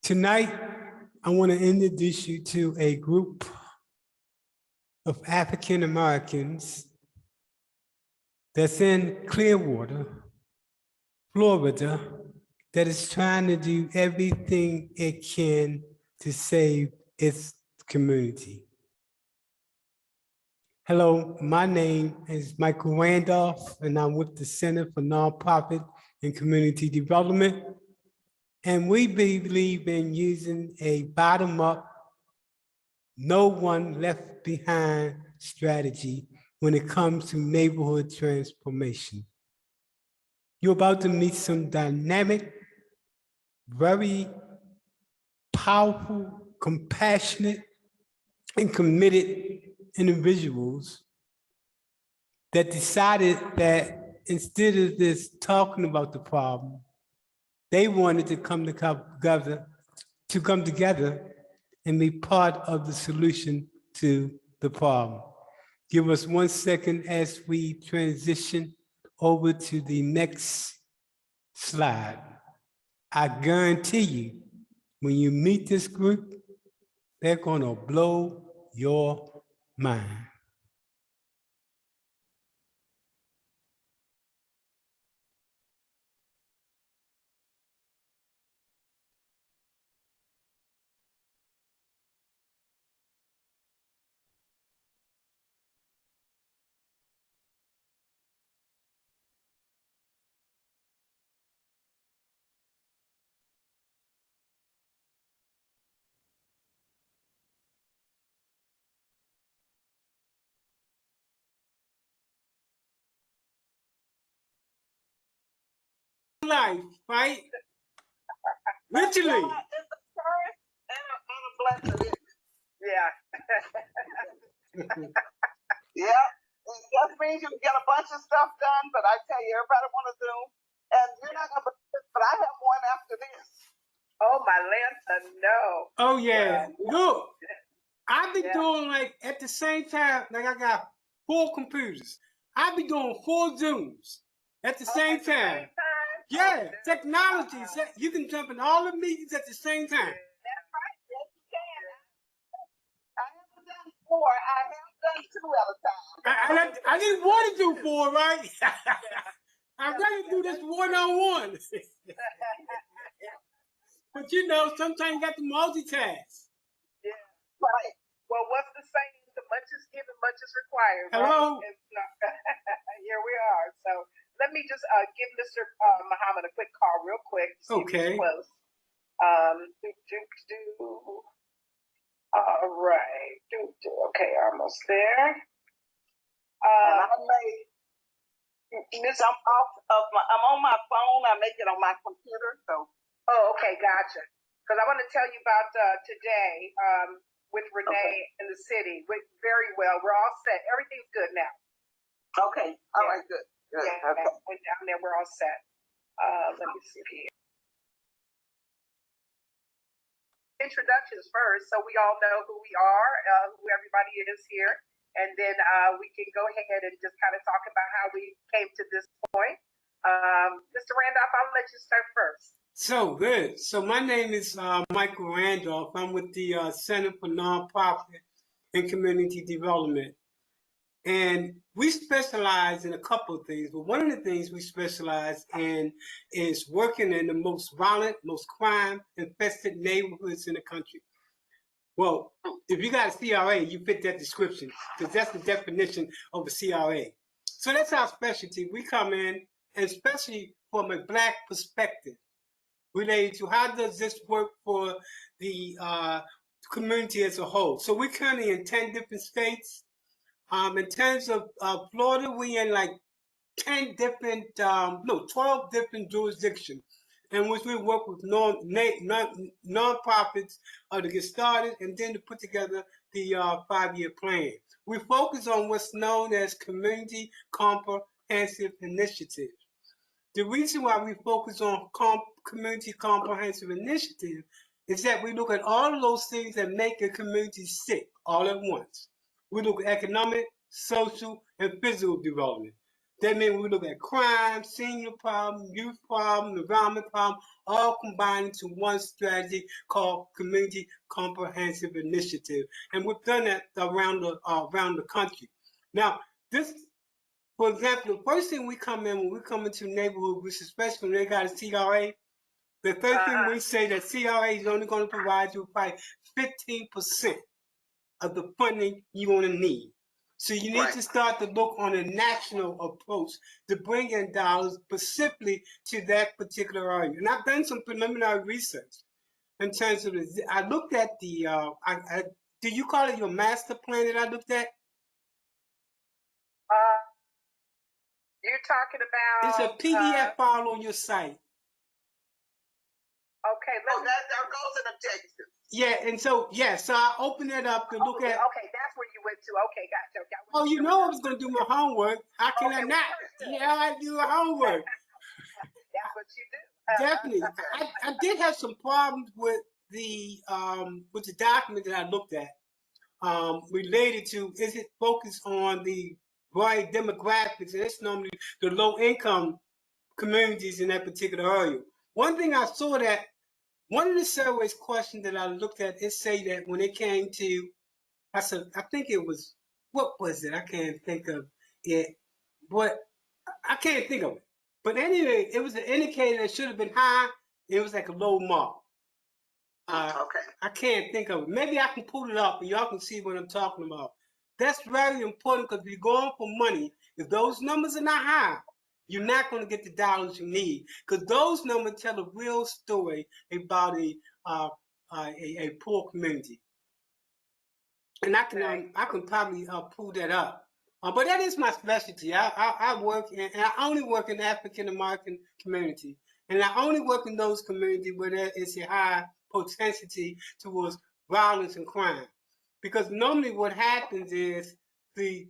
Tonight, I want to introduce you to a group of African Americans that's in Clearwater, Florida, that is trying to do everything it can to save its community. Hello, my name is Michael Randolph, and I'm with the Center for Nonprofit and Community Development. And we believe in using a bottom-up, no one left behind strategy when it comes to neighborhood transformation. You're about to meet some dynamic, very powerful, compassionate, and committed individuals that decided that instead of just talking about the problem, they wanted to come together and be part of the solution to the problem. Give us 1 second as we transition over to the next slide. I guarantee you, when you meet this group, they're gonna blow your mind. Life, right? Literally. It's a curse and a blessing. Yeah. Yeah. It just means you get a bunch of stuff done, but I tell you, everybody want to Zoom. And you're not going to believe it, but I have one after this. Oh, my Lanta, no. Oh, yeah. Look, I've been doing like at the same time, like I got 4 computers. I've been doing 4 Zooms at the same time. Yeah, technology. You can jump in all the meetings at the same time. That's right. Yes, you can. I haven't done 4. I have done 2 at a time. I didn't want to do 4, right? I'd rather do this one-on-one. But you know, sometimes you got to multitask. Yeah, right. Well, what's the saying? The much is given, much is required. Hello. Right? Here we are. So let me just give Mr. Muhammad a quick call real quick. Okay. Close. All right. Okay, almost there. I'm on my phone. I make it on my computer. So. Oh, okay, gotcha. Because I want to tell you about today with Renee in the city. Very well. We're all set. Everything's good now. Okay. All right. Good. Yeah. Okay. Went down there. We're all set. Let me see here. Introductions first, so we all know who we are, who everybody is here, and then we can go ahead and just kind of talk about how we came to this point. Mr. Randolph, I'll let you start first. So good. So my name is Michael Randolph. I'm with the Center for Nonprofit and Community Development. And we specialize in a couple of things, but one of the things we specialize in is working in the most violent, most crime-infested neighborhoods in the country. Well, if you got a CRA, you fit that description, because that's the definition of a CRA. So that's our specialty. We come in, and especially from a Black perspective, related to how does this work for the community as a whole. So we're currently in 10 different states. In terms of Florida, we in like 12 different jurisdictions in which we work with nonprofits to get started and then to put together the 5-year plan. We focus on what's known as community comprehensive initiatives. The reason why we focus on community comprehensive initiative is that we look at all of those things that make a community sick all at once. We look at economic, social, and physical development. That means we look at crime, senior problem, youth problem, environment problem, all combined into one strategy called Community Comprehensive Initiative. And we've done that around the country. Now, this, for example, the first thing we come in when we come into a neighborhood, which especially when they got a CRA, the first thing we say that CRA is only going to provide you probably 15% of the funding you're going to need. So you need to start to look on a national approach to bring in dollars specifically to that particular area. And I've done some preliminary research in terms of this. I looked at the, do you call it your master plan that I looked at? You're talking about... It's a PDF file on your site. Okay, that goes in objectives. Yeah, and so, so I opened it up to look at... Okay, that's where you went to. Okay, gotcha. Oh, you know I was going to do my homework. How can I not? Yeah, I do my homework. That's what you do. Definitely. I did have some problems with the document that I looked at related to, is it focused on the right demographics, and it's normally the low-income communities in that particular area. One thing I saw that one of the surveys questions that I looked at, it say that when it came to, I think it was, what was it? I can't think of it, but I can't think of it. But anyway, it was an indicator that should have been high. It was like a low mark. Okay. I can't think of it. Maybe I can pull it up and y'all can see what I'm talking about. That's very important because if you're going for money, if those numbers are not high, you're not going to get the dollars you need, because those numbers tell a real story about a poor community. And I can probably pull that up. But that is my specialty. I work and I only work in the African American community, and I only work in those communities where there is a high potentiality towards violence and crime. Because normally what happens is the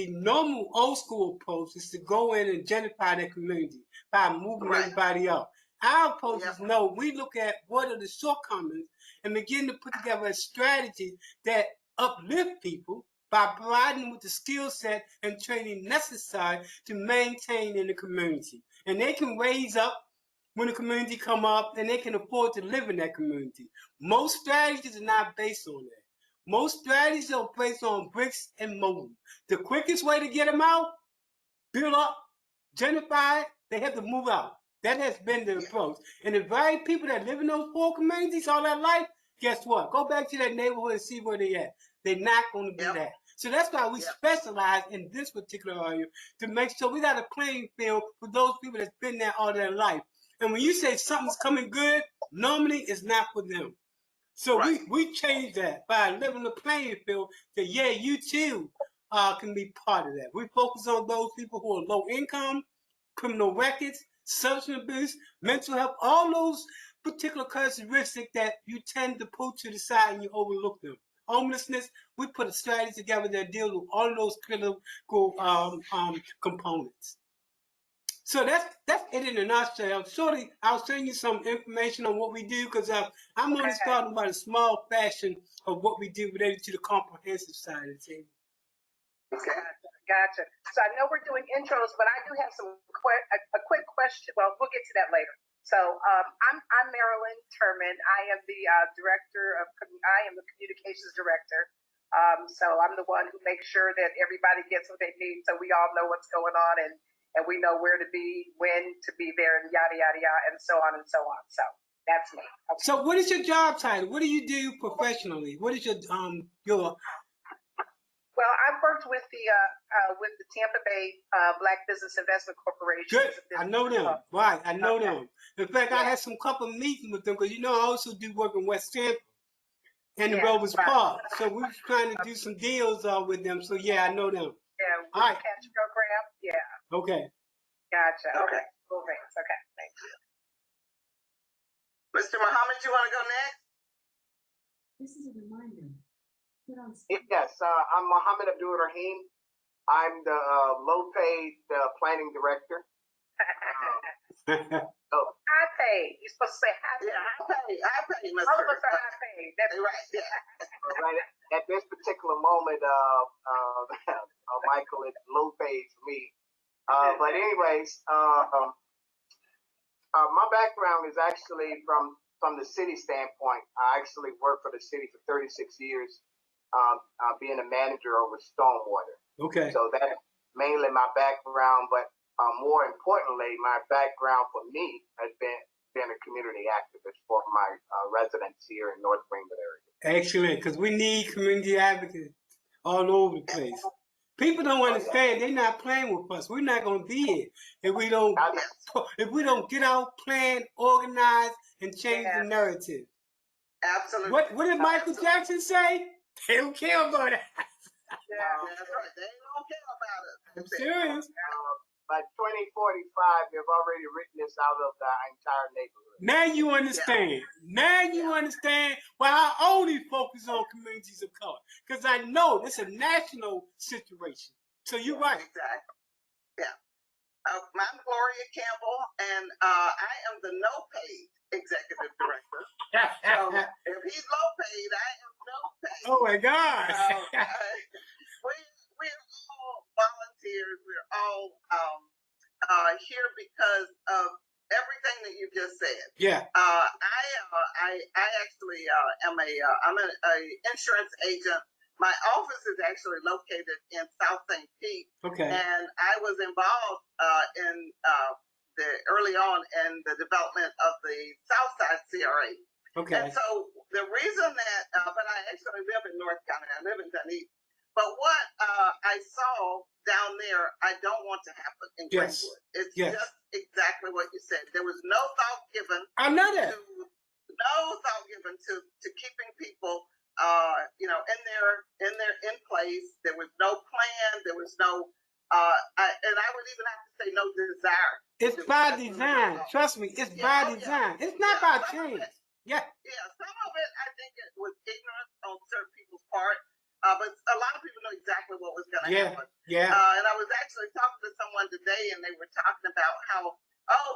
normal old school approach is to go in and gentrify that community by moving everybody up. Our approach is no, we look at what are the shortcomings and begin to put together a strategy that uplift people by providing them with the skill set and training necessary to maintain in the community. And they can raise up when the community come up and they can afford to live in that community. Most strategies are not based on that. Most strategies are based on bricks and mortar. The quickest way to get them out, build up, gentrify, they have to move out. That has been the approach. And the very people that live in those poor communities all their life, guess what? Go back to that neighborhood and see where they at. They're not going to do that. So that's why we specialize in this particular area, to make sure we got a playing field for those people that's been there all their life. And when you say something's coming good, normally it's not for them. So we change that by leveling the playing field that, yeah, you too can be part of that. We focus on those people who are low income, criminal records, substance abuse, mental health, all those particular characteristics that you tend to put to the side and you overlook them. Homelessness, we put a strategy together that deals with all of those critical components. So that's it in a nutshell. Shortly, I'll send you some information on what we do, because I'm only starting about a small fraction of what we do related to the comprehensive side of the table. Gotcha. So I know we're doing intros, but I do have a quick question. Well, we'll get to that later. So I'm Marilyn Turman. I am the the communications director. So I'm the one who makes sure that everybody gets what they need, so we all know what's going on, and we know where to be, when to be there, and yada, yada, yada, and so on and so on. So that's me. Okay. So what is your job title? What do you do professionally? What is your Well, I've worked with the Tampa Bay Black Business Investment Corporation. Good. I know them. Right. I know them. In fact, I had some couple of meetings with them, because I also do work in West Tampa and the Rovers Park. So we were trying to do some deals with them. So yeah, I know them. Yeah. All right. Catch program. Yeah. Okay. Gotcha. Okay. Cool. Thanks. Okay. Thank you. Mr. Muhammad, you want to go next? This is a reminder. Yes, I'm Mohammed Abdul Rahim. I'm the low-paid planning director. High paid. You're supposed to say high paid. Yeah, high paid. All of us are high paid. That's right. Yeah. Right. At this particular moment, Michael, it's low paid for me. anyways, my background is actually from the city standpoint. I actually worked for the city for 36 years, being a manager over stormwater. Okay. So that's mainly my background, but more importantly, my background for me has been a community activist for my residents here in North Greenwood area. Excellent, because we need community advocates all over the place. People don't understand. They're not playing with us. We're not going to be here if we don't get out, plan, organize, and change the narrative. Absolutely. What did Michael Jackson say? They don't care about it. Yeah, that's right. They don't care about it. I'm serious. By 2045, they've already written this out of the entire neighborhood. Now you understand. Now you understand why I only focus on communities of color. Because I know it's a national situation. So you're right. Exactly. Yeah. I'm Gloria Campbell, and I am the no-paid executive director. So if he's low-paid, I am no-paid. Oh my God. We're all volunteers. We're all here because of everything that you just said. Yeah. I actually am I'm an insurance agent. My office is actually located in South St. Pete. Okay. And I was involved in early on in the development of the Southside CRA. Okay. And so the reason that, but I actually live in North County. I live in Dunedin. But what I saw down there, I don't want to happen in Greenwood. It's just exactly what you said. There was no thought given. I know that. No thought given to keeping people, in place. There was no plan. There was no, and I would even have to say no desire. It's by design. Trust me, it's by design. It's not by change. Yeah. Yeah, some of it, I think it was ignorance on certain people's part. But a lot of people know exactly what was going to happen. Yeah. And I was actually talking to someone today, and they were talking about how,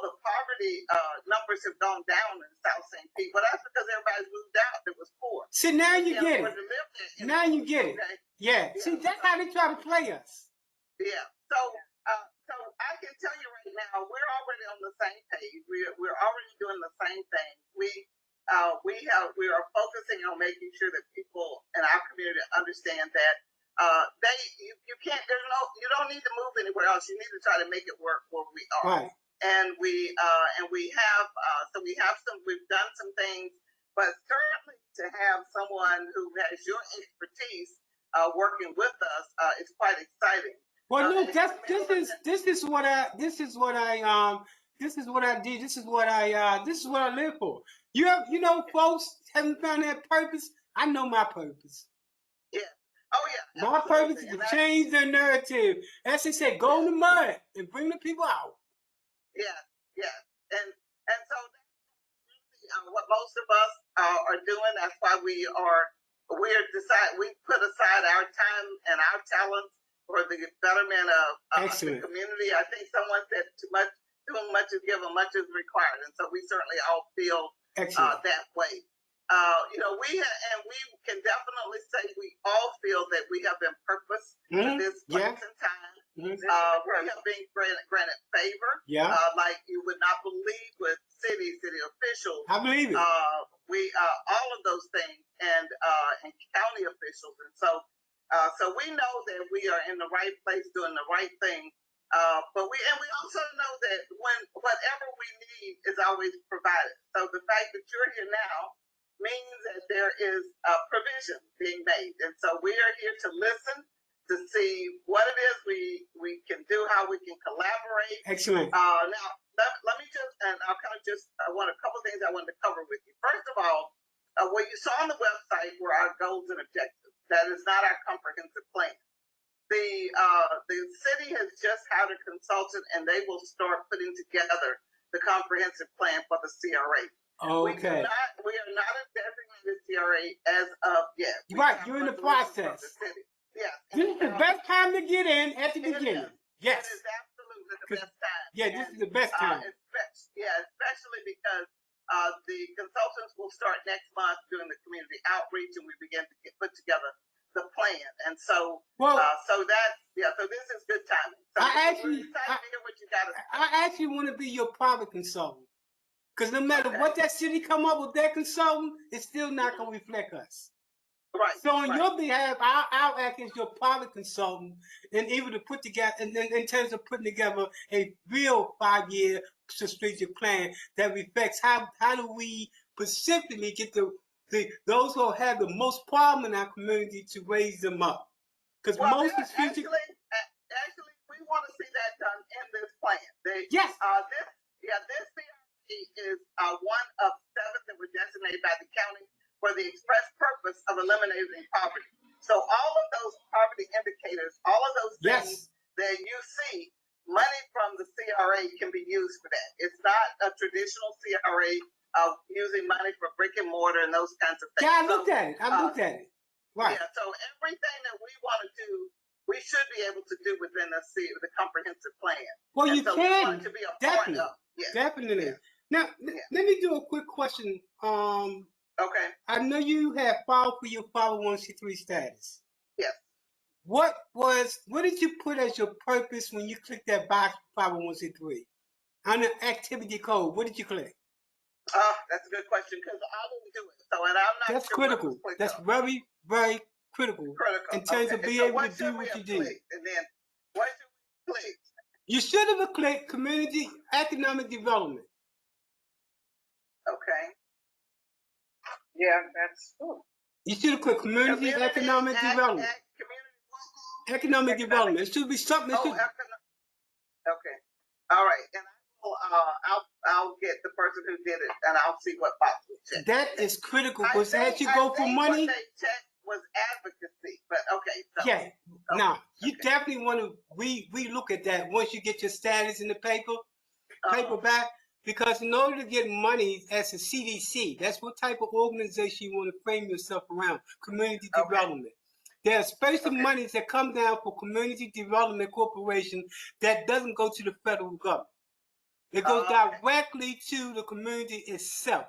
the poverty numbers have gone down in South St. Pete. But that's because everybody's moved out that was poor. See, now you get it. Now you get it. Okay? Yeah. See, that's how they try to play us. Yeah. So I can tell you right now, we're already on the same page. We're already doing the same thing. We are focusing on making sure that people in our community understand that you can't. You don't need to move anywhere else. You need to try to make it work where we are. Right. And we've done some things, but certainly to have someone who has your expertise working with us is quite exciting. Well, look, this is what I did. This is what I live for. Folks haven't found that purpose. I know my purpose. Yeah. Oh yeah. My purpose is to change the narrative. As they say, go in the mud and bring the people out. Yeah. And so that's what most of us are doing. That's why we put aside our time and our talents for the betterment of the community. I think someone said too much is given, much is required, and so we certainly all feel that way. We can definitely say we all feel that we have been purposed for this place and time. We have been granted favor, like you would not believe with city officials. I believe it. All of those things, and county officials, and so we know that we are in the right place doing the right thing. But we also know that when whatever we need is always provided. So the fact that you're here now means that there is a provision being made. And so we are here to listen, to see what it is we can do, how we can collaborate. Excellent. Now, let me I want a couple of things I wanted to cover with you. First of all, what you saw on the website were our goals and objectives. That is not our comprehensive plan. The city has just hired a consultant, and they will start putting together the comprehensive plan for the CRA. Okay. We are not a designated CRA as of yet. Right, you're in the process. Yes. This is the best time to get in at the beginning. Yes. It is absolutely the best time. Yeah, this is the best time. Especially because the consultants will start next month doing the community outreach, and we begin to put together the plan. And so, Well, so this is good timing. So we're excited to hear what you got to say. I actually want to be your private consultant. Because no matter what that city come up with their consultant, it's still not going to reflect us. Right. So on your behalf, I'll act as your private consultant and able to put together, and in terms of putting together a real 5-year strategic plan that reflects how do we specifically get those who have the most problem in our community to raise them up. Because most of actually, we want to see that done in this plan. Yes. This CRP is one of 7 that were designated by the county for the express purpose of eliminating poverty. So all of those poverty indicators, all of those things that you see, money from the CRA can be used for that. It's not a traditional CRA of using money for brick and mortar and those kinds of things. Yeah, I looked at it. Right. Yeah, so everything that we want to do, we should be able to do within the comprehensive plan. Well, and you so can. We want to be a Definitely. part of. Yes. Definitely. Yeah. Now, let me do a quick question. Okay. I know you have filed for your 501c3 status. Yes. What did you put as your purpose when you clicked that box for 501c3? On the activity code, what did you click? That's a good question because I didn't do it. So, and I'm not That's sure critical. What was That's on. very, very critical. In terms of being able to do what you do. And then what should we click? You should have clicked community economic development. Okay. Yeah, that's cool. You should have clicked community economic development. Economic development. It should be something. Okay. All right. And I'll get the person who did it, and I'll see what box we check. That is critical because as you go for money. What they checked was advocacy, but okay. So, yeah. Now you definitely want to re-look at that once you get your status in the paperback. Because in order to get money as a CDC, that's what type of organization you want to frame yourself around, community development. There are special monies that come down for community development corporation that doesn't go to the federal government. It goes directly to the community itself.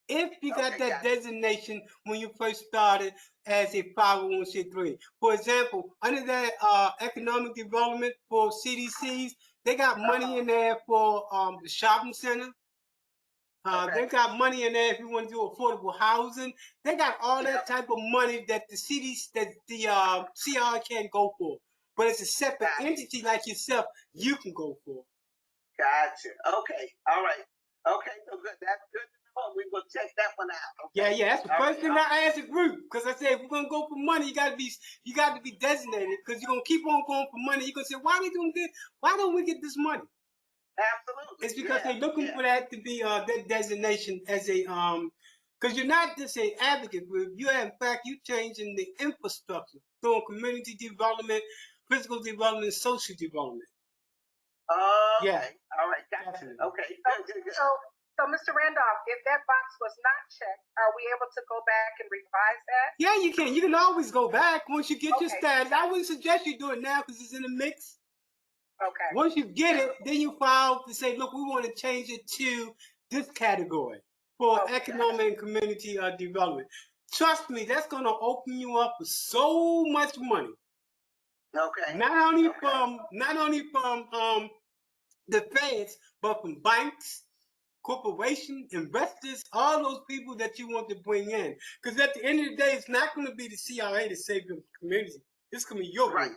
If you got that designation when you first started as a 501c3. For example, under that economic development for CDCs, they got money in there for the shopping center. They got money in there if you want to do affordable housing. They got all that type of money that the CR can't go for. But it's a separate entity like yourself, you can go for. Gotcha. Okay. All right. Okay. So good. That's good to know. We will check that one out. Okay? Yeah. That's the first thing I asked the group because I said if we're gonna go for money, you got to be designated because you're gonna keep on going for money. You're gonna say why don't we get this money? Absolutely. It's because they're looking for that to be that designation as a because you're not just an advocate group. You are in fact you changing the infrastructure through community development, physical development, social development. Okay. All right. Gotcha. Okay. Good. So, Mr. Randolph, if that box was not checked, are we able to go back and revise that? Yeah, you can. You can always go back once you get your status. I wouldn't suggest you do it now because it's in the mix. Okay. Once you get it, then you file to say, look, we want to change it to this category for economic and community development. Trust me, that's going to open you up for so much money. Okay. Not only from the feds, but from banks, corporations, investors, all those people that you want to bring in. Because at the end of the day, it's not going to be the CRA to save the community. It's going to be your group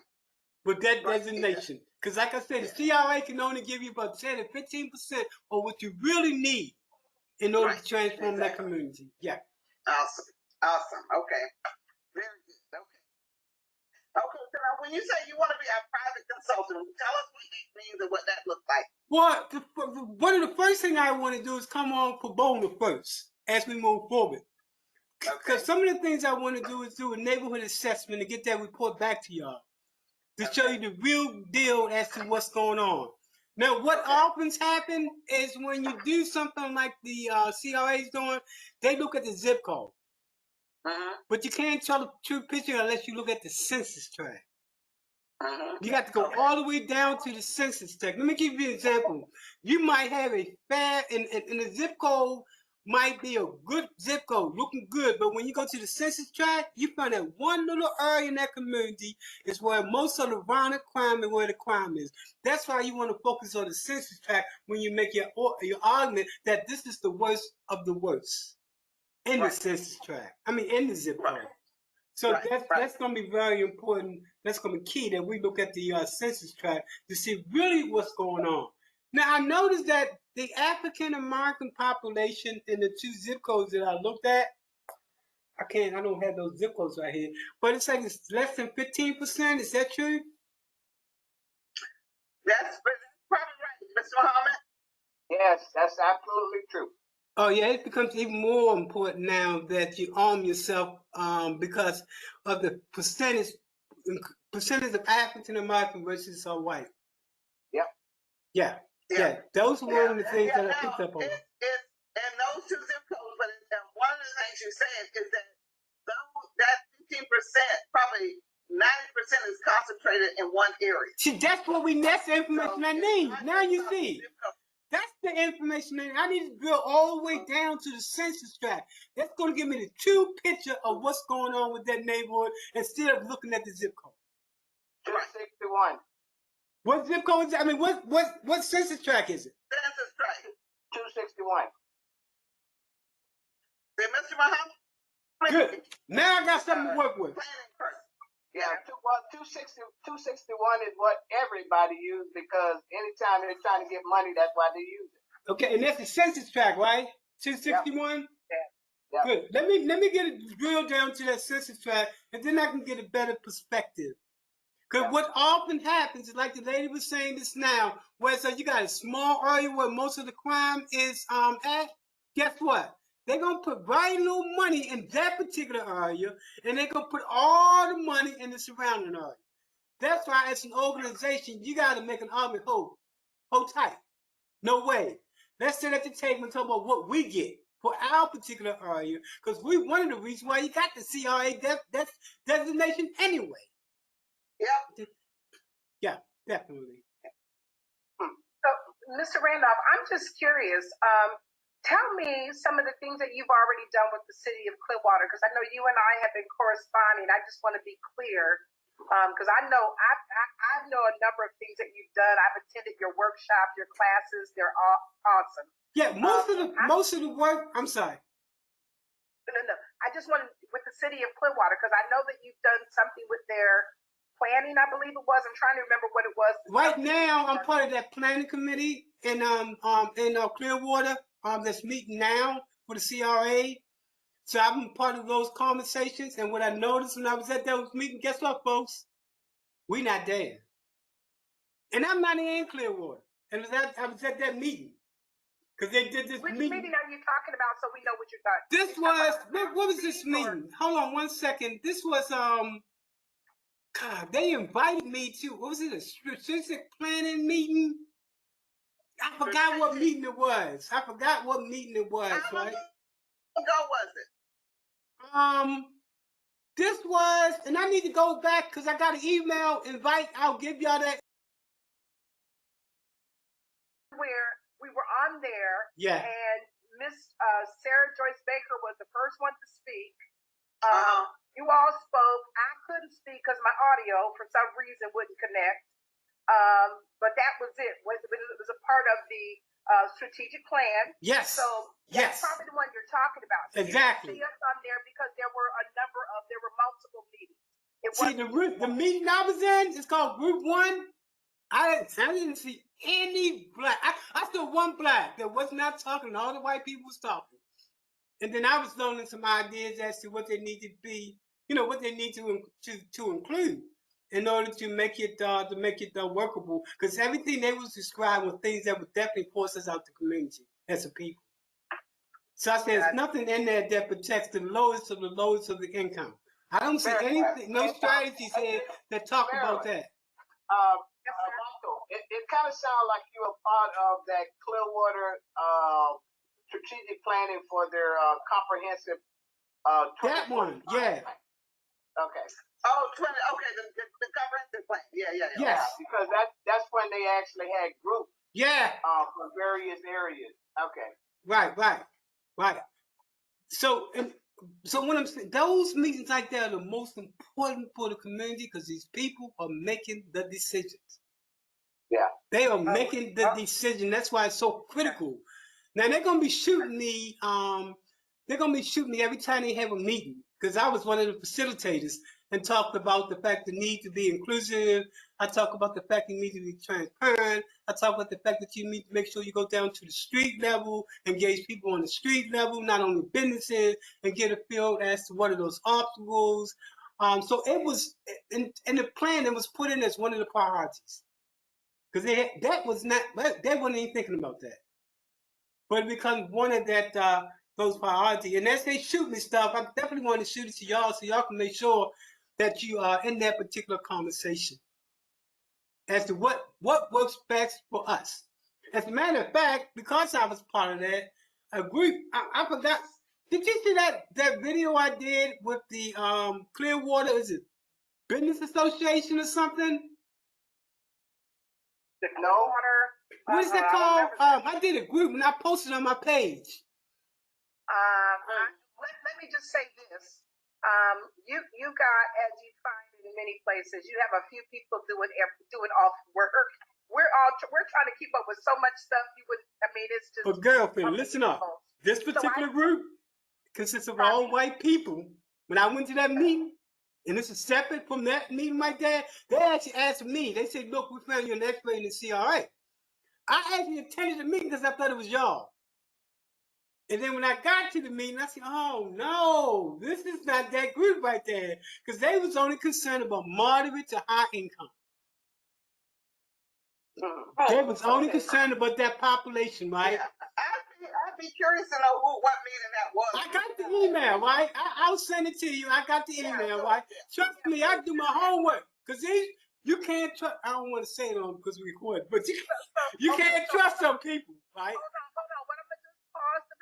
with that designation. Because like I said, the CRA can only give you about 10 to 15% of what you really need in order to transform that community. Yeah. Awesome. Okay. Very good. Okay, so now when you say you want to be a private consultant, tell us what it means and what that looks like. Well, one of the first things I want to do is come on pro bono first as we move forward. Because some of the things I want to do is do a neighborhood assessment and get that report back to y'all to show you the real deal as to what's going on. Now, what often happens is when you do something like the CRA is doing, they look at the zip code. But you can't tell the true picture unless you look at the census tract. You got to go all the way down to the census tract. Let me give you an example. You might have a in a zip code might be a good zip code, looking good, but when you go to the census tract, you find that one little area in that community is where most of the violent crime and where the crime is. That's why you want to focus on the census tract when you make your argument that this is the worst of the worst in the census tract. I mean, in the zip code. So that's going to be very important. That's going to be key that we look at the census tract to see really what's going on. Now, I noticed that the African American population in the 2 zip codes that I looked at, I don't have those zip codes right here, but it's like it's less than 15%. Is that true? That's probably right, Mr. Muhammad. Yes, that's absolutely true. Oh yeah, it becomes even more important now that you arm yourself because of the percentage of African American versus white. Yep. Yeah. Those are one of the things that I picked up on. It's in those 2 zip codes, but one of the things you said is that that 15%, probably 90% is concentrated in one area. See, that's the information I need. Now you see. That's the information I need to drill all the way down to the census tract. That's going to give me the true picture of what's going on with that neighborhood instead of looking at the zip code. 261. What zip code is it? I mean, what census tract is it? Census tract. 261. Then Mr. Muhammad. Good. Now I got something to work with. Yeah, 261 is what everybody uses because anytime they're trying to get money, that's why they use it. Okay, and that's the census tract, right? 261? Yep. Good. Let me get it drilled down to that census tract, and then I can get a better perspective. Because what often happens is like the lady was saying this now, where so you got a small area where most of the crime is at. Guess what? They're going to put very little money in that particular area, and they're going to put all the money in the surrounding area. That's why as an organization, you got to make an argument, hold tight. No way. Let's sit at the table and talk about what we get for our particular area, because we one of the reasons why you got the CRA designation anyway. Yep. Yeah, definitely. So, Mr. Randolph, I'm just curious. Tell me some of the things that you've already done with the city of Clearwater, because I know you and I have been corresponding. I just want to be clear, because I know I know a number of things that you've done. I've attended your workshop, your classes. They're all awesome. Yeah, most of the work. I'm sorry. No. I just want with the city of Clearwater, because I know that you've done something with their planning. I believe it was. I'm trying to remember what it was. Right now, I'm part of that planning committee in Clearwater. That's meeting now for the CRA. So I've been part of those conversations. And what I noticed when I was at those meetings, guess what, folks? We not there. And I'm not in Clearwater. And I was at that meeting. Because they did this meeting. Which meeting are you talking about so we know what you're talking about? This was, what was this meeting? Hold on 1 second. This was, God, they invited me to, what was it, a strategic planning meeting? I forgot what meeting it was. How long right? ago was it? This was, and I need to go back because I got an email invite. I'll give y'all that. Where we were on there, yeah, and Miss Sarah Joyce Baker was the first one to speak. You all spoke. I couldn't speak because my audio, for some reason, wouldn't connect. But that was it. It was a part of the strategic plan. Yes. So that's probably the one you're talking about. So exactly. You see us on there because there were multiple meetings. The meeting I was in is called Group 1. I didn't see any black. I saw one black that was not talking. All the white people was talking. And then I was learning some ideas as to what they need to be, what they need to include in order to make it workable. Because everything they was describing were things that would definitely force us out the community as a people. So I said, there's nothing in there that protects the lowest of the income. I don't see anything, no strategies here that talk about that. Michael, it kind of sounds like you're a part of that Clearwater strategic planning for their comprehensive. That one, yeah. Okay. Oh, the comprehensive plan. Yeah. Yes. Because that's when they actually had groups. Yeah. For various areas. Okay. Right. right? So, so when I'm saying those meetings like that are the most important for the community because these people are making the decisions. Yeah. They are making the decision. That's why it's so critical. Now they're gonna be shooting me. They're gonna be shooting me every time they have a meeting because I was one of the facilitators and talked about the fact the need to be inclusive. I talk about the fact you need to be transparent. I talk about the fact that you need to make sure you go down to the street level, engage people on the street level, not only businesses, and get a feel as to what are those obstacles. So it was in the plan. It was put in as one of the priorities. Because that was not, they weren't even thinking about that. But it becomes one of those priorities. And as they shoot me stuff, I definitely want to shoot it to y'all so y'all can make sure that you are in that particular conversation as to what works best for us. As a matter of fact, because I was part of that, a group, I forgot, did you see that video I did with the Clearwater, is it Business Association or something? No. What is that called? I did a group and I posted on my page. Let me just say this. You got, as you find in many places, you have a few people doing all the work. We're trying to keep up with so much stuff. It's just. But girlfriend, listen up. This particular group consists of all white people. When I went to that meeting, and this is separate from that meeting right there, they actually asked me. They said, "Look, we found you an expert in the CRA." I actually attended the meeting because I thought it was y'all. And then when I got to the meeting, I said, "Oh no, this is not that group right there," because they was only concerned about moderate to high income. They was only concerned about that population, right? Yeah. I'd be curious to know what meeting that was. I got the email, right? I'll send it to you. I got the email, right? Trust me, I do my homework. Because you can't trust, I don't want to say it on because we record, but you can't trust some people, right? Hold on. What I'm going to do is pause the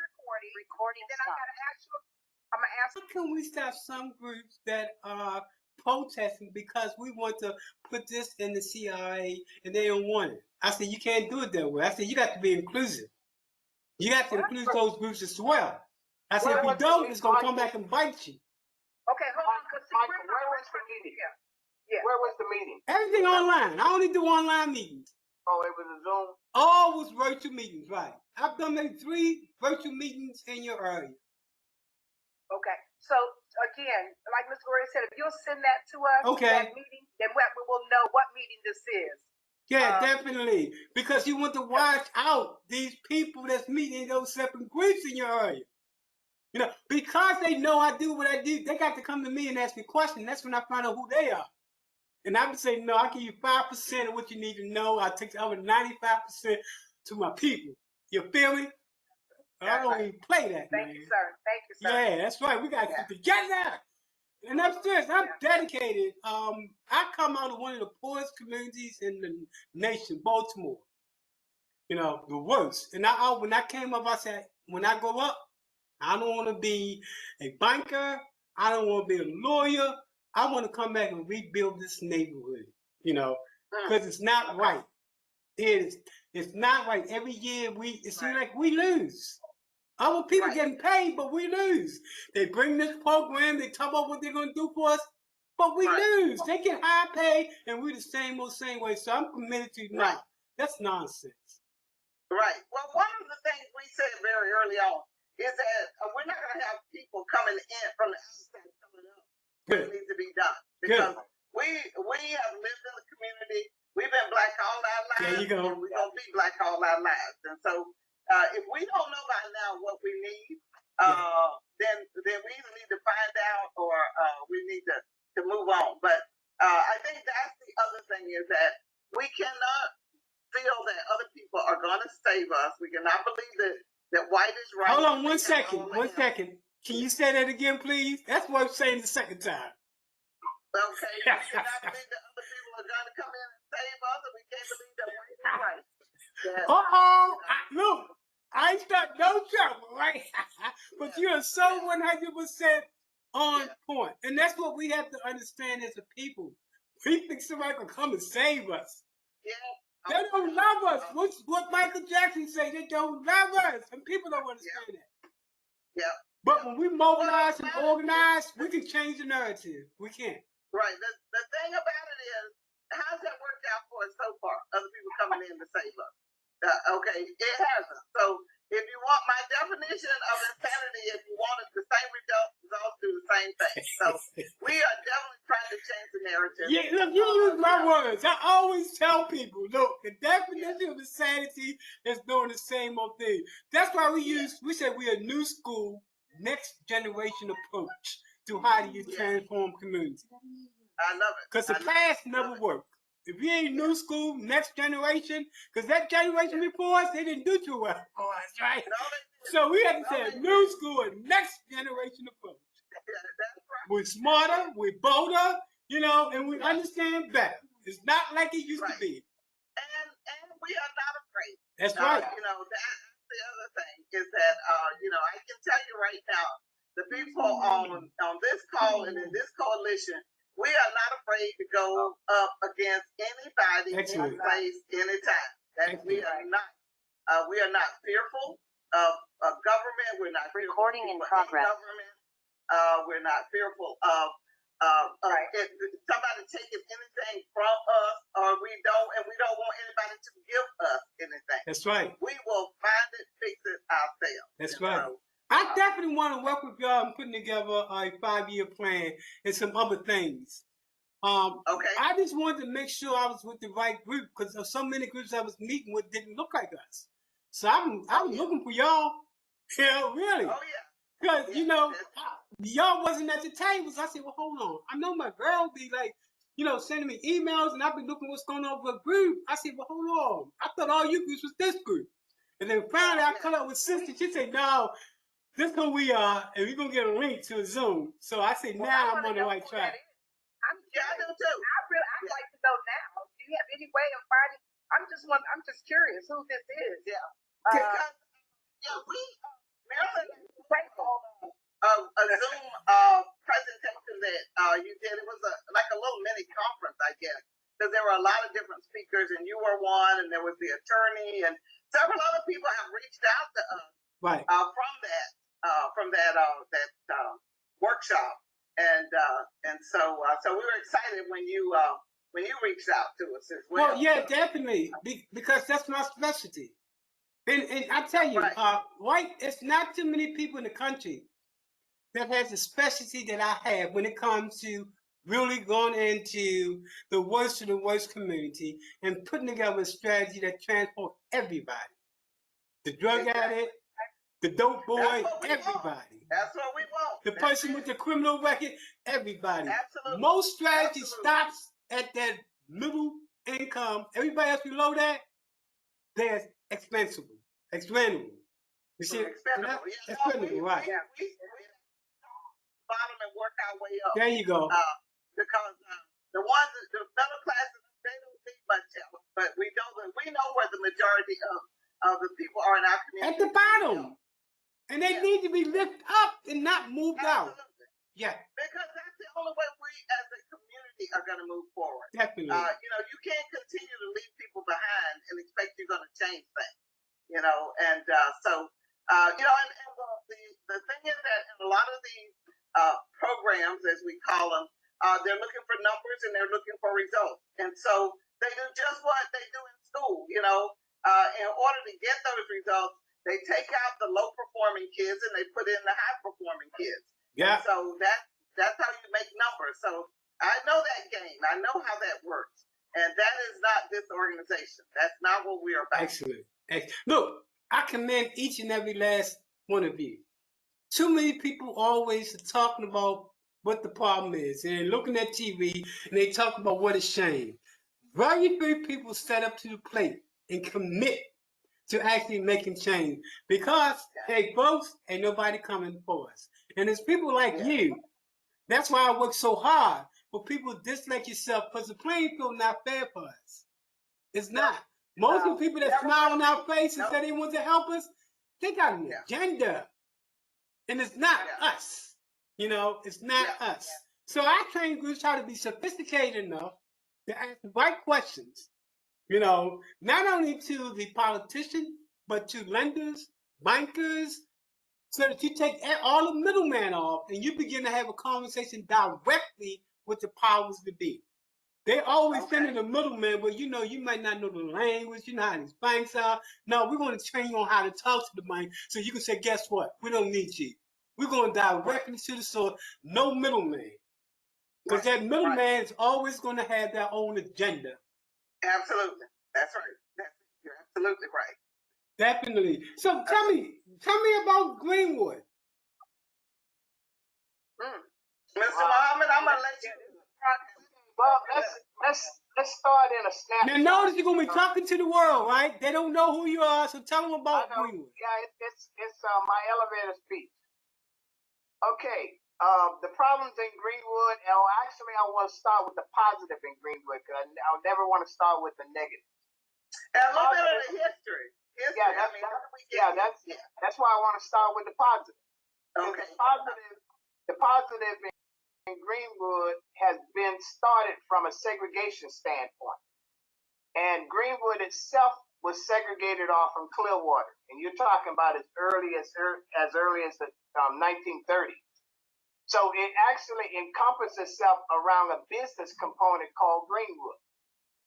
recording. Then I'm going to ask. How can we stop some groups that are protesting because we want to put this in the CIA and they don't want it? I said, you can't do it that way. I said, you got to be inclusive. You have to include those groups as well. I said, if you don't, it's going to come back and bite you. Okay, hold on. Michael, where was the meeting? Yeah. Where was the meeting? Everything online. I only do online meetings. Oh, it was a Zoom? All was virtual meetings, right. I've done maybe 3 virtual meetings in your area. Okay. So, again, like Ms. Gloria said, if you'll send that to us, that meeting, then we will know what meeting this is. Yeah, definitely. Because you want to watch out these people that's meeting in those separate groups in your area. You know, because they know I do what I do, they got to come to me and ask me questions. That's when I find out who they are. And I would say, no, I'll give you 5% of what you need to know. I'll take the other 95% to my people. You feel me? I don't even play that, man. Thank you, sir. Yeah, that's right. We got to get together. And I'm serious. I'm dedicated. I come out of one of the poorest communities in the nation, Baltimore. You know, the worst. And when I came up, I said, when I grow up, I don't want to be a banker. I don't want to be a lawyer. I want to come back and rebuild this neighborhood, you know, because it's not right. It's not right. Every year it seems like we lose. Our people getting paid, but we lose. They bring this program, they talk about what they're going to do for us, but we lose. They get high pay, and we the same way. So I'm committed to not. That's nonsense. Right. Well, one of the things we said very early on is that we're not going to have people coming in from the outside coming up. It needs to be done because we have lived in the community. We've been black all our lives. There you go. And we're going to be black all our lives. And so if we don't know by now what we need, then we either need to find out or we need to move on. But I think that's the other thing is that we cannot feel that other people are going to save us. We cannot believe that white is right. Hold on 1 second. 1 second. Can you say that again, please? That's worth saying the second time. Okay. We cannot believe that other people are going to come in and save us, and we can't believe that white is right. Look, I ain't start no trouble, right? But you are so 100% on point. And that's what we have to understand as a people. We think somebody can come and save us. Yeah. They don't love us. What Michael Jackson say? They don't love us. And people don't understand that. Yeah. But when we mobilize and Well, organize, we can change the narrative. We can. right. The thing about it is, how's that worked out for us so far? Other people coming in to save us. Okay, it hasn't. So if you want my definition of insanity, if you wanted the same results, do the same thing. So we are definitely trying to change the narrative. Yeah, look, you use my words. I always tell people, look, the definition of insanity is doing the same old thing. That's why we say we're a new school, next generation approach to how do you transform community. I love it. Because the past never worked. If you ain't new school, next generation, because that generation before us, they didn't do too well for us, right? So we have to say a new school and next generation approach. We're smarter, we're bolder, you know, and we understand better. It's not like it used to be. And we are not afraid. That's right. You know, that's the other thing is that, you know, I can tell you right now, the people on this call and in this coalition, we are not afraid to go up against anybody, any place, anytime. That we are not fearful of government. We're not recording in progress. Government. We're not fearful of somebody taking anything from us, or we don't want anybody to give us anything. That's right. We will find it, fix it ourselves. That's right. So, I definitely want to work with y'all in putting together a 5-year plan and some other things. Okay. I just wanted to make sure I was with the right group because so many groups I was meeting with didn't look like us. So I'm looking for y'all. Yeah, really. Oh yeah. Because you know, y'all wasn't at the tables. I said, well, hold on. I know my girl be like, you know, sending me emails, and I've been looking what's going on with a group. I said, well, hold on. I thought all you groups was this group. And then finally I cut up with sister. She said, no. This is who we are, and we're going to get a link to a Zoom. So I say, now I'm on the right track. I do too. I'd like to know now. Do you have any way of finding? I'm just curious who this is. Yeah. Marilyn a Zoom presentation that you did. It was like a little mini conference, I guess, because there were a lot of different speakers, and you were one, and there was the attorney, and several other people have reached out to us from that workshop, and so we were excited when you reached out to us as well. Well, yeah, definitely, because that's my specialty. And I tell you, it's not too many people in the country that has the specialty that I have when it comes to really going into the worst of the worst community and putting together a strategy that transforms everybody. The drug addict, the dope boy, everybody. That's what we want. The person with the criminal record, everybody. Absolutely. Most strategy stops at that middle income. Everybody else below that, they're expendable. You see, expendable, right? Yeah, we bottom and work our way up. There you go. Because the middle classes, they don't need much help, but we know where the majority of the people are in our community. At the bottom. And they need to be lifted up and not moved out. Yeah. Because that's the only way we as a community are going to move forward. Definitely. You know, you can't continue to leave people behind and expect you're going to change things. You know, and so, you know, and the thing is that in a lot of these programs, as we call them, they're looking for numbers and they're looking for results. And so they do just what they do in school, you know. In order to get those results, they take out the low-performing kids and they put in the high-performing kids. Yeah. And so that's how you make numbers. So I know that game. I know how that works. And that is not this organization. That's not what we are about. Excellent. Look, I commend each and every last one of you. Too many people always are talking about what the problem is, and they're looking at TV and they talk about what a shame. Very few people step up to the plate and commit to actually making change because, hey, folks, ain't nobody coming for us. And it's people like you. That's why I work so hard for people just like yourself, because the playing field not fair for us. It's not. Most of the people that smile on our face and say they want to help us, they got an agenda. And it's not us. You know, it's not us. So our training groups try to be sophisticated enough to ask the right questions. You know, not only to the politician, but to lenders, bankers, so that you take all the middleman off and you begin to have a conversation directly with the powers that be. They always send in a middleman, but you know, you might not know the language, you know how these banks are. No, we're going to train you on how to talk to the bank so you can say, guess what? We don't need you. We're going directly to the source, no middleman. Because that middleman is always going to have their own agenda. Absolutely. That's right. You're absolutely right. Definitely. So tell me about Greenwood. Mr. Muhammad, I'm gonna let you. Well, let's start in a snapshot. Now notice you're gonna be talking to the world, right? They don't know who you are, so tell them about Greenwood. Yeah, it's my elevator speech. Okay. The problems in Greenwood, actually I want to start with the positive in Greenwood because I'll never want to start with the negative. And a little bit of the history. That's why I want to start with the positive. Okay. The positive in Greenwood has been started from a segregation standpoint. And Greenwood itself was segregated off from Clearwater. And you're talking about as early as the 1930s. So it actually encompasses itself around a business component called Greenwood.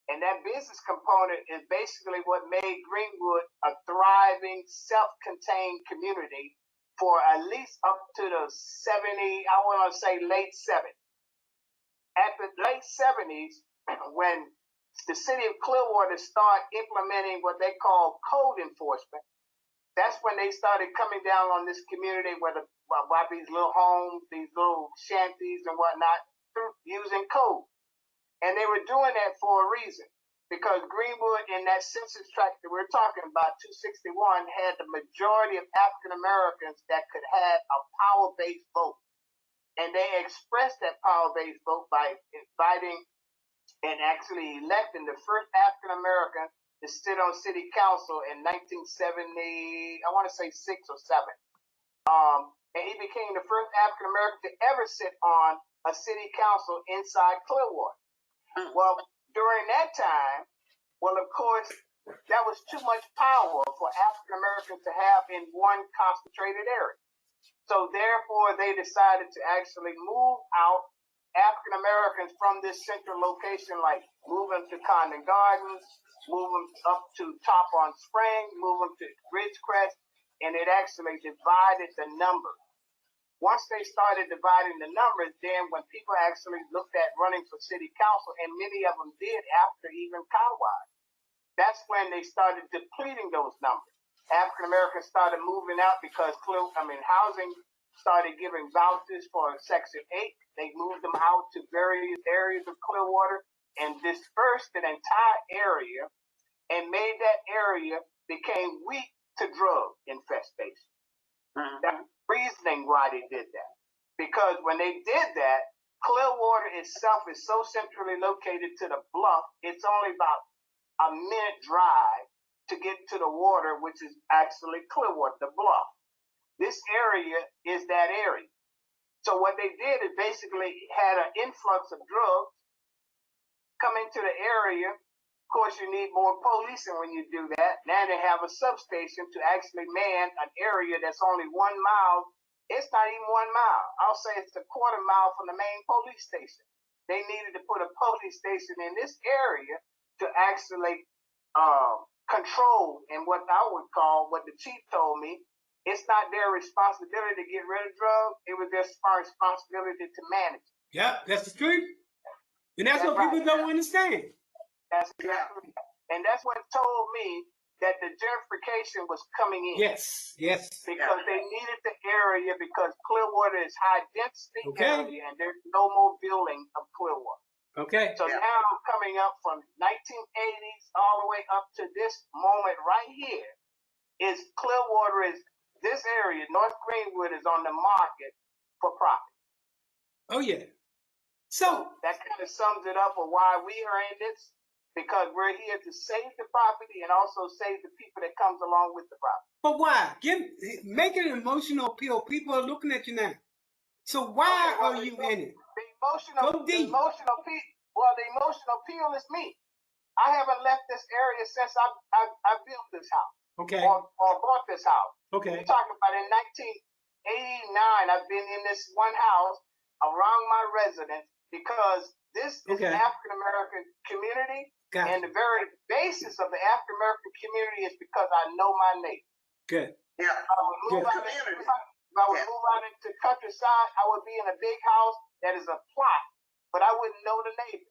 And that business component is basically what made Greenwood a thriving, self-contained community for at least up to the late 70s. At the late 70s, when the city of Clearwater started implementing what they call code enforcement, that's when they started coming down on this community where these little homes, these little shanties and whatnot, using code. And they were doing that for a reason, because Greenwood in that census tract that we're talking about, 261, had the majority of African Americans that could have a power-based vote. And they expressed that power-based vote by inviting and actually electing the first African American to sit on city council in 1970, I want to say 6 or 7. And he became the first African American to ever sit on a city council inside Clearwater. Well, during that time, of course, that was too much power for African Americans to have in one concentrated area. So therefore, they decided to actually move out African Americans from this central location, like move them to Condon Gardens, move them up to Top on Spring, move them to Ridgecrest, and it actually divided the numbers. Once they started dividing the numbers, then when people actually looked at running for city council, and many of them did after even Kawhi, that's when they started depleting those numbers. African Americans started moving out because housing started giving vouchers for Section 8. They moved them out to various areas of Clearwater and dispersed an entire area and made that area became weak to drug infestation. That's reasoning why they did that. Because when they did that, Clearwater itself is so centrally located to the bluff, it's only about a minute drive to get to the water, which is actually Clearwater, the bluff. This area is that area. So what they did is basically had an influx of drugs come into the area. Of course, you need more policing when you do that. Now they have a substation to actually man an area that's only 1 mile. It's not even 1 mile. I'll say it's a quarter mile from the main police station. They needed to put a police station in this area to actually control, and what I would call, what the chief told me, it's not their responsibility to get rid of drugs. It was their responsibility to manage it. Yeah, that's the truth. And that's what people don't understand. That's exactly. And that's what told me that the gentrification was coming in. Yes. Because they needed the area, because Clearwater is high density area and there's no more building of Clearwater. Okay. So now coming up from 1980s all the way up to this moment right here is Clearwater is this area, North Greenwood is on the market for profit. Oh yeah. So that kind of sums it up of why we are in this. Because we're here to save the property and also save the people that comes along with the property. But why? Make it an emotional appeal. People are looking at you now. So why are you in it? The emotional appeal is me. I haven't left this area since I built this house. Okay. Or bought this house. Okay. We're talking about in '89, I've been in this one house around my residence because this is an African American community, and the very basis of the African American community is because I know my neighbor. Good. Yeah. If I would move out into countryside, I would be in a big house that is a plot, but I wouldn't know the neighbor.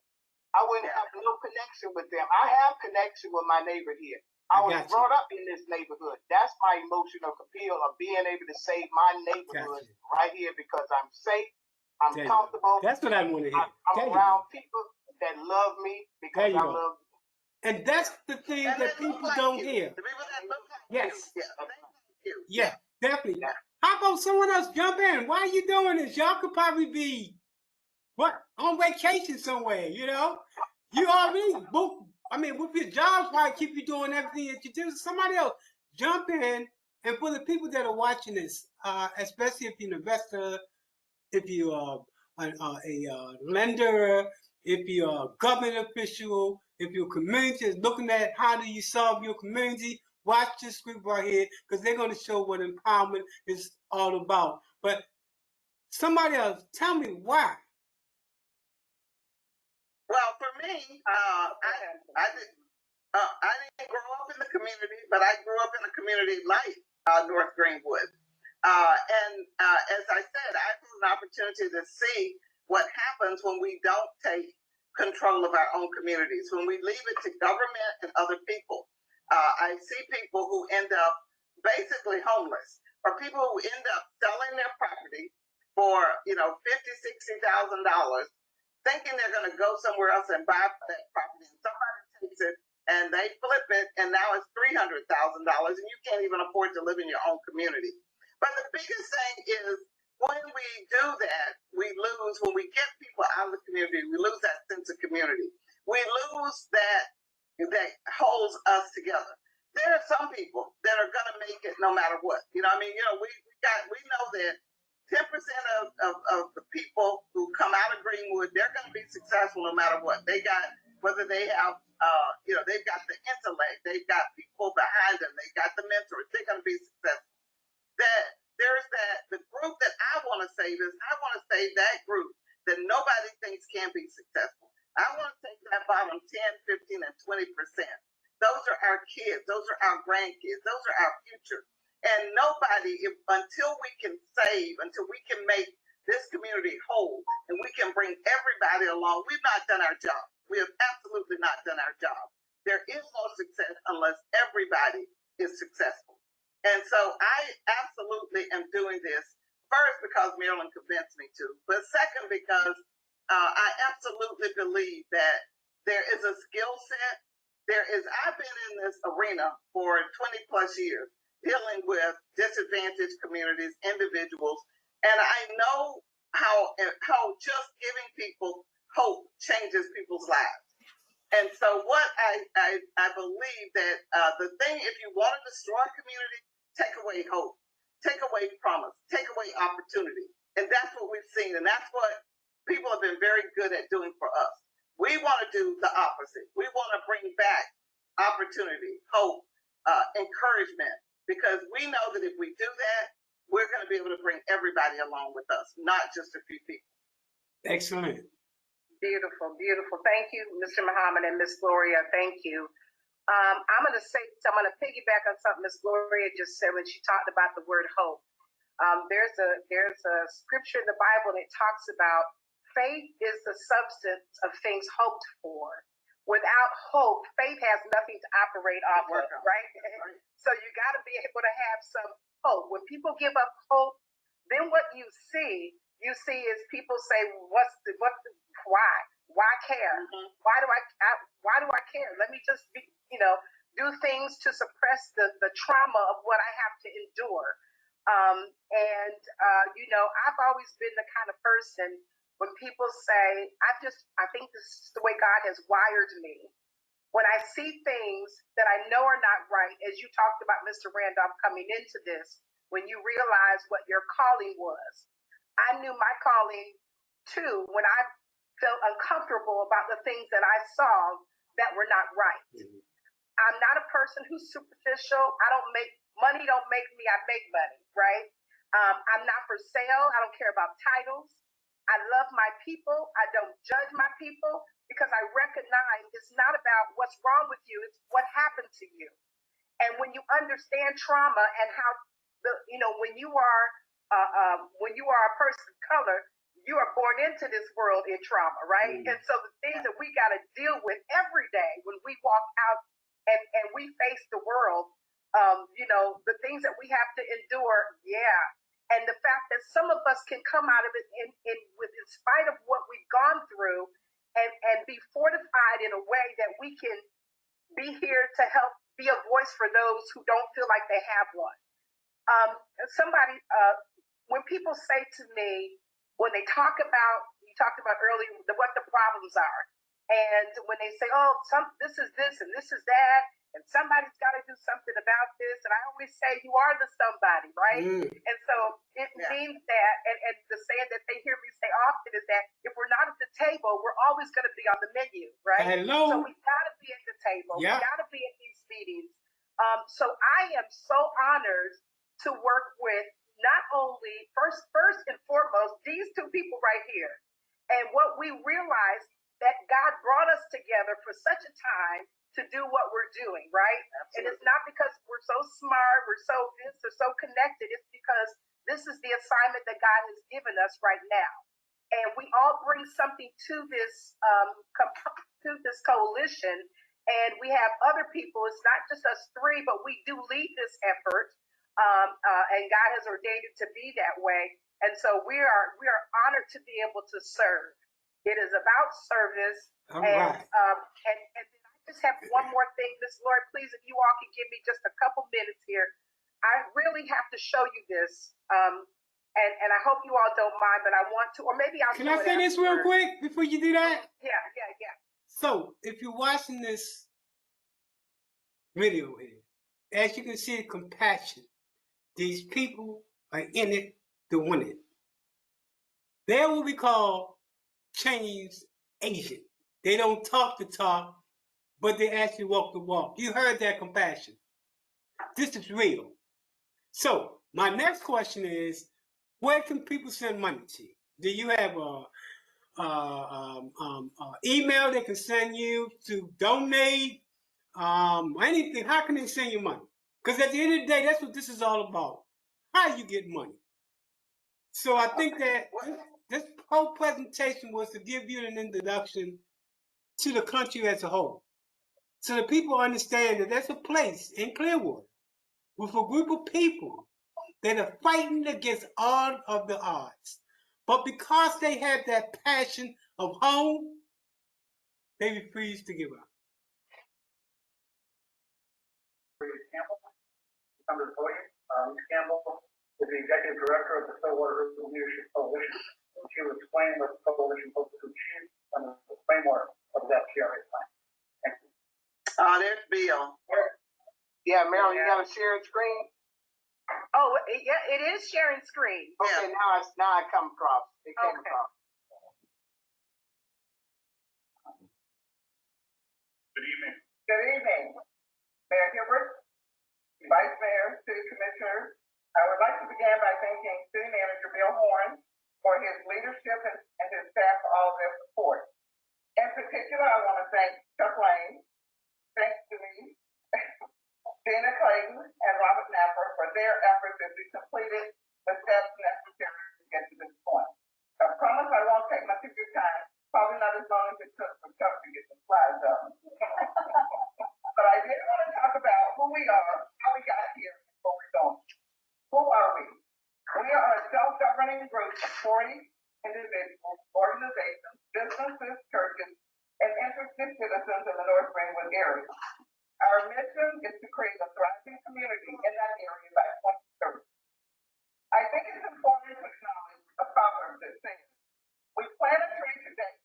I wouldn't have no connection with them. I have connection with my neighbor here. I was brought up in this neighborhood. That's my emotional appeal of being able to save my neighborhood right here because I'm safe, I'm comfortable. That's what I want to hear. I'm around people that love me because I love them. And that's the thing that people don't hear. The people that look like Yes. you. Yeah, they like you. Yeah, definitely. How about someone else jump in? Why are you doing this? Y'all could probably be on vacation somewhere, you know? You already booked. I mean, with your jobs, why keep you doing everything that you do? Somebody else jump in, and for the people that are watching this, especially if you're an investor, if you are a lender, if you're a government official, if your community is looking at how do you solve your community, watch this script right here because they're going to show what empowerment is all about. But somebody else, tell me why. Well, for me, I didn't grow up in the community, but I grew up in a community like North Greenwood. As I said, I had an opportunity to see what happens when we don't take control of our own communities, when we leave it to government and other people. I see people who end up basically homeless, or people who end up selling their property for $50,000, $60,000, thinking they're going to go somewhere else and buy that property, and somebody takes it and they flip it, and now it's $300,000, and you can't even afford to live in your own community. But the biggest thing is when we do that, we lose. When we get people out of the community, we lose that sense of community. We lose that holds us together. There are some people that are going to make it no matter what. We know that 10% of the people who come out of Greenwood, they're going to be successful no matter what. They got, whether they have, they've got the intellect, they've got people behind them, they got the mentors, they're going to be successful. The group that I want to save is, I want to save that group that nobody thinks can be successful. I want to take that bottom 10, 15, and 20%. Those are our kids. Those are our grandkids. Those are our future. And nobody, until we can save, until we can make this community whole, and we can bring everybody along, we've not done our job. We have absolutely not done our job. There is no success unless everybody is successful. And so I absolutely am doing this, first because Marilyn convinced me to, but second because I absolutely believe that there is a skill set. I've been in this arena for 20 plus years, dealing with disadvantaged communities, individuals, and I know how just giving people hope changes people's lives. And so what I believe that the thing, if you want to destroy a community, take away hope, take away promise, take away opportunity. And that's what we've seen. And that's what people have been very good at doing for us. We want to do the opposite. We want to bring back opportunity, hope, encouragement, because we know that if we do that, we're going to be able to bring everybody along with us, not just a few people. Excellent. Beautiful, beautiful. Thank you, Mr. Muhammad and Miss Gloria. Thank you. I'm going to piggyback on something Miss Gloria just said when she talked about the word hope. There's a scripture in the Bible that talks about faith is the substance of things hoped for. Without hope, faith has nothing to operate off of, right? So you got to be able to have some hope. When people give up hope, then what you see is people say, why care? Mm-hmm. Why do I care? Let me just do things to suppress the trauma of what I have to endure. I've always been the kind of person when people say, I think this is the way God has wired me. When I see things that I know are not right, as you talked about, Mr. Randolph, coming into this, when you realize what your calling was. I knew my calling too when I felt uncomfortable about the things that I saw that were not right. Mm-hmm. I'm not a person who's superficial. Money don't make me, I make money, right? I'm not for sale. I don't care about titles. I love my people. I don't judge my people because I recognize it's not about what's wrong with you. It's what happened to you. And when you understand trauma and how when you are a person of color, you are born into this world in trauma, right? And so the things that we got to deal with every day when we walk out and we face the world, the things that we have to endure, yeah. And the fact that some of us can come out of it in spite of what we've gone through and be fortified in a way that we can be here to help be a voice for those who don't feel like they have one. When people say to me, when they talk about, you talked about earlier, what the problems are, and when they say, oh, this is this and this is that, and somebody's got to do something about this, and I always say, you are the somebody, right? And so it means that, and the saying that they hear me say often is that if we're not at the table, we're always going to be on the menu, right? Hello. So we got to be at the table. Yeah. We got to be at these meetings. So I am so honored to work with not only first and foremost these two people right here, and what we realized that God brought us together for such a time to do what we're doing, right? Absolutely. And it's not because we're so smart, we're so this or so connected. It's because this is the assignment that God has given us right now, and we all bring something to this coalition. And we have other people. It's not just us three, but we do lead this effort. And God has ordained it to be that way. And so we are honored to be able to serve. It is about service. All right. And then I just have one more thing. Miss Lori, please, if you all can give me just a couple minutes here. I really have to show you this. And I hope you all don't mind, but I want to, or maybe I'll Can I say this real quick before you do that? Yeah. So, if you're watching this video here, as you can see, compassion. These people are in it to win it. They will be called change agent. They don't talk the talk, but they actually walk the walk. You heard that compassion. This is real. So, my next question is, where can people send money to? Do you have email they can send you to donate? Anything? How can they send you money? Because at the end of the day, that's what this is all about. How you get money. So I think that this whole presentation was to give you an introduction to the country as a whole. So that people understand that there's a place in Clearwater with a group of people that are fighting against all of the odds. But because they have that passion of home, they refuse to give up. Gloria Campbell, come to the podium. Ms. Campbell is the Executive Director of the Stillwater Leadership Coalition. She will explain what the coalition hopes to achieve under the framework of that PRA plan. Thank you. There's Bill. Yeah, Marilyn, you got to share a screen? Oh, yeah, it is sharing screen. Okay, now I come across. It came across. Good evening. Good evening. Mayor Hubert, Vice Mayor, City Commissioners. I would like to begin by thanking City Manager Bill Horn for his leadership and his staff for all of their support. In particular, I want to thank Chuck Lane, thanks to me, Dana Clayton, and Robert Napper for their efforts as we completed the steps necessary to get to this point. I promise I won't take much of your time, probably not as long as it took for Chuck to get the slides up. But I did want to talk about who we are, how we got here, and where we're going. Who are we? We are a self-governing group of 40 individuals, organizations, businesses, churches, and interested citizens in the North Greenwood area. Our mission is to create a thriving community in that area by 2030. I think it's important to acknowledge a proverb that says, we plant a tree today,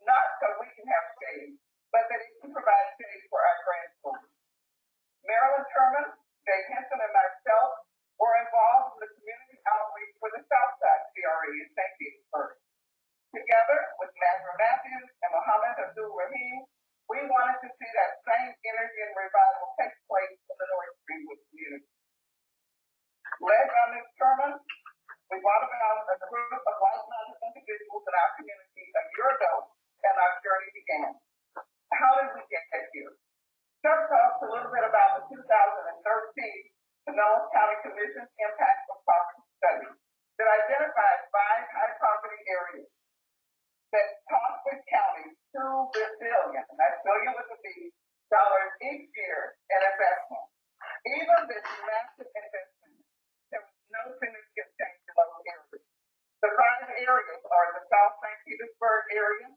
not so we can have shade, but that it can provide shade for our grandchildren. Marilyn Turman, Jay Henson, and myself were involved in the community outreach for the Southside CRE in St. Petersburg. Together with Nazra Matthews and Mohammed Abdul Rahim, we wanted to see that same energy and revival take place in the North Greenwood community. Led by Ms. Turman, brought about a group of like-minded individuals in our community a year ago, and our journey began. How did we get here? Just talked a little bit about the 2013 Pinellas County Commission's Impact of Poverty Study that identified 5 high poverty areas that cost the county $2 billion, and that's billion with a B, dollars each year in investment. Even this massive investment, there was no significant change in those areas. The 5 areas are the South St. Petersburg area,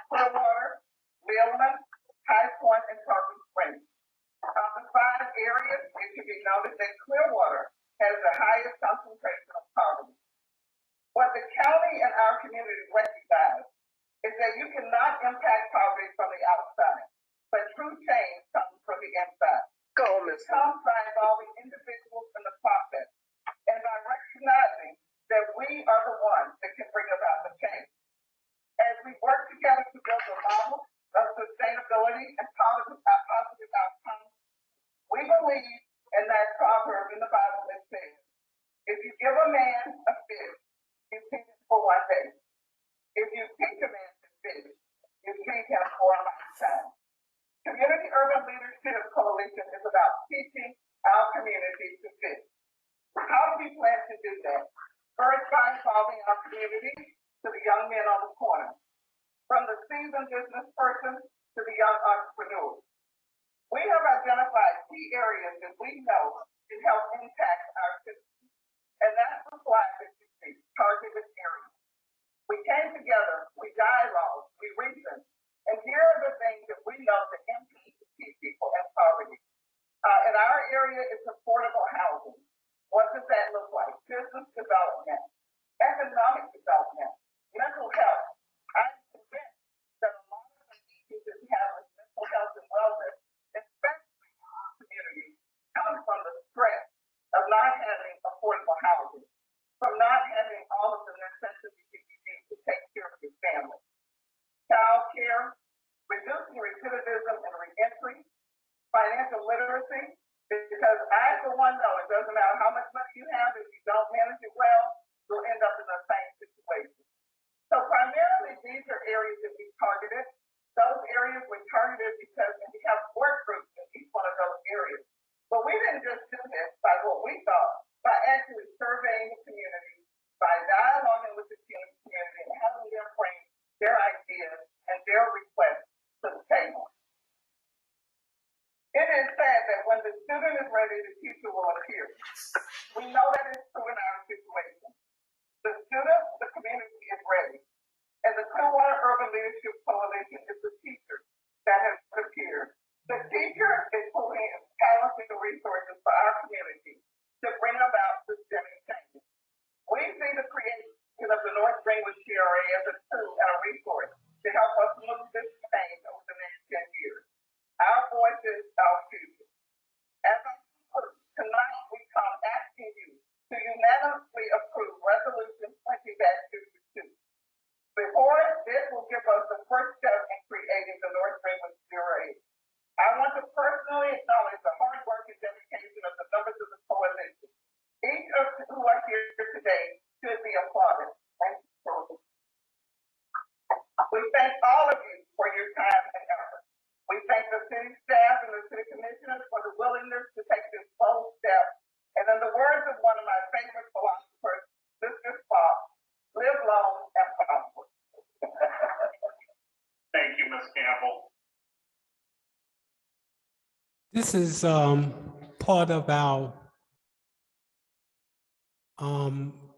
Clearwater, Leland, High Point, and Tarpon Springs. Of the 5 areas, it should be noted that Clearwater has the highest concentration of poverty. What the county and our community recognize is that you cannot impact poverty from the outside, but true change comes from the inside. It comes by involving individuals in the process and by recognizing that we are the ones that can bring about the change. As we work together to build a model of sustainability and positive outcomes, we believe in that proverb in the Bible that says, if you give a man a fish, you feed him for one day. If you teach a man to fish, you feed him for a lifetime. Community Urban Leadership Coalition is about teaching our community to fish. How do we plan to do that? First, by involving our community to the young men on the corner, from the seasoned business person to the young entrepreneurs. We have identified key areas that we know can help impact our citizens, and that's the slide that you see, targeted areas. We came together, we dialogued, we reasoned, and here are the things that we know that impact key people in poverty. In our area, it's affordable housing. What does that look like? Business development, economic development, mental health. I'm convinced that a lot of the issues that we have with mental health and wellness, especially in our community, come from the stress of not having affordable housing, from not having all of the necessities that you need to take care of your family. Child care, reducing recidivism and reentry, financial literacy, because I, for one, know it doesn't matter how much money you have, if you don't manage it well, you'll end up in the same situation. So primarily, these are areas that we targeted. Those areas were targeted because we have work groups in each one of those areas. But we didn't just do this by what we thought, by actually surveying the community, by dialoguing with the community and having them bring their ideas and their requests to the table. It is said that when the student is ready, the teacher will appear. We know that it's true in our situation. The student, the community is ready. And the Clearwater Urban Leadership Coalition is the teacher that has appeared. The teacher is pulling in talent and resources for our community to bring about systemic change. We see the creation of the North Greenwood CRA as a tool and a resource to help us move this change over the next 10 years. Our voices, our future. As I conclude, tonight we come asking you to unanimously approve Resolution 20-52. Before this will give us the first step in creating the North Greenwood CRA. I want to personally acknowledge the hard work and dedication of the members of the coalition. Each of who are here today should be applauded. Thank you. We thank all of you for your time and effort. We thank the city staff and the city commissioners for the willingness to take this bold step. And in the words of one of my favorite philosophers, Mr. Spock, live long and prosper. Thank you, Ms. Campbell. This is part of our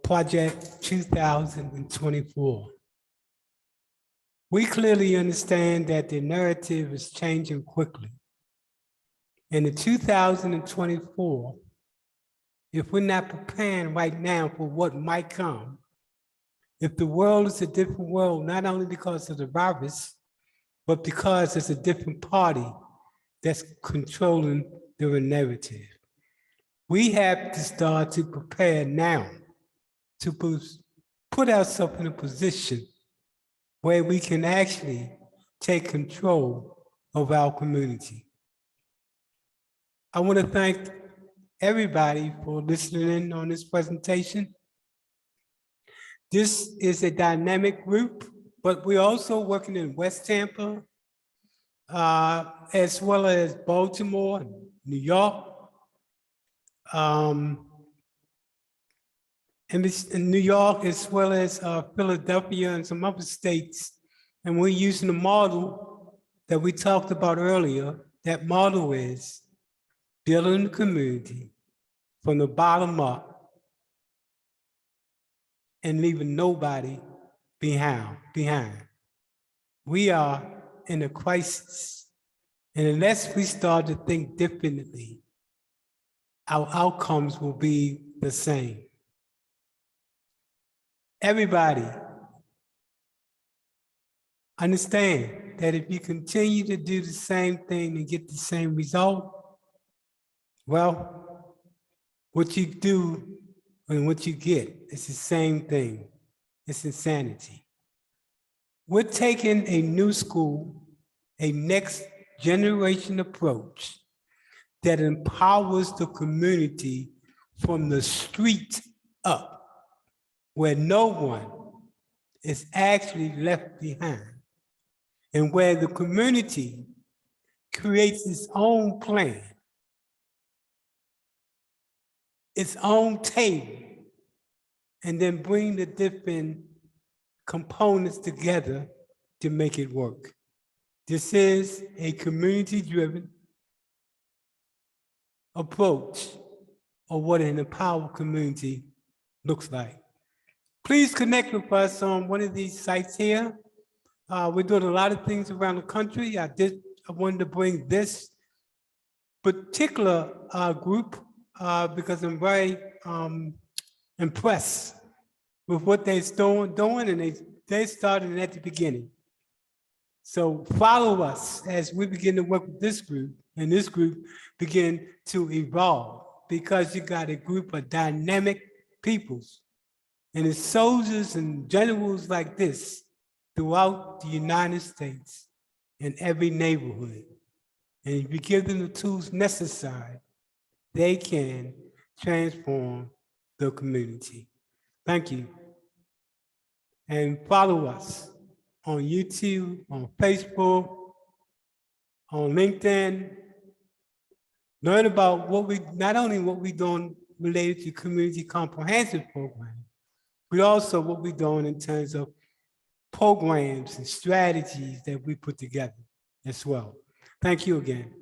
Project 2024. We clearly understand that the narrative is changing quickly. In the 2024, if we're not preparing right now for what might come, if the world is a different world, not only because of the virus, but because it's a different party that's controlling the narrative. We have to start to prepare now to put ourselves in a position where we can actually take control of our community. I want to thank everybody for listening in on this presentation. This is a dynamic group, but we're also working in West Tampa, as well as Baltimore, New York, and it's in New York, as well as Philadelphia and some other states. And we're using the model that we talked about earlier. That model is building the community from the bottom up and leaving nobody behind. We are in a crisis. And unless we start to think differently, our outcomes will be the same. Everybody understand that if you continue to do the same thing and get the same result, well, what you do and what you get is the same thing. It's insanity. We're taking a new school, a next generation approach that empowers the community from the street up, where no one is actually left behind, and where the community creates its own plan, its own table, and then bring the different components together to make it work. This is a community-driven approach of what an empowered community looks like. Please connect with us on one of these sites here. We're doing a lot of things around the country. I wanted to bring this particular group because I'm very impressed with what they're doing, and they started at the beginning. So follow us as we begin to work with this group, and this group begin to evolve, because you got a group of dynamic peoples, and it's soldiers and generals like this throughout the United States in every neighborhood. And if you give them the tools necessary, they can transform the community. Thank you. And follow us on YouTube, on Facebook, on LinkedIn. Learn about not only what we're doing related to community comprehensive program, but also what we're doing in terms of programs and strategies that we put together as well. Thank you again.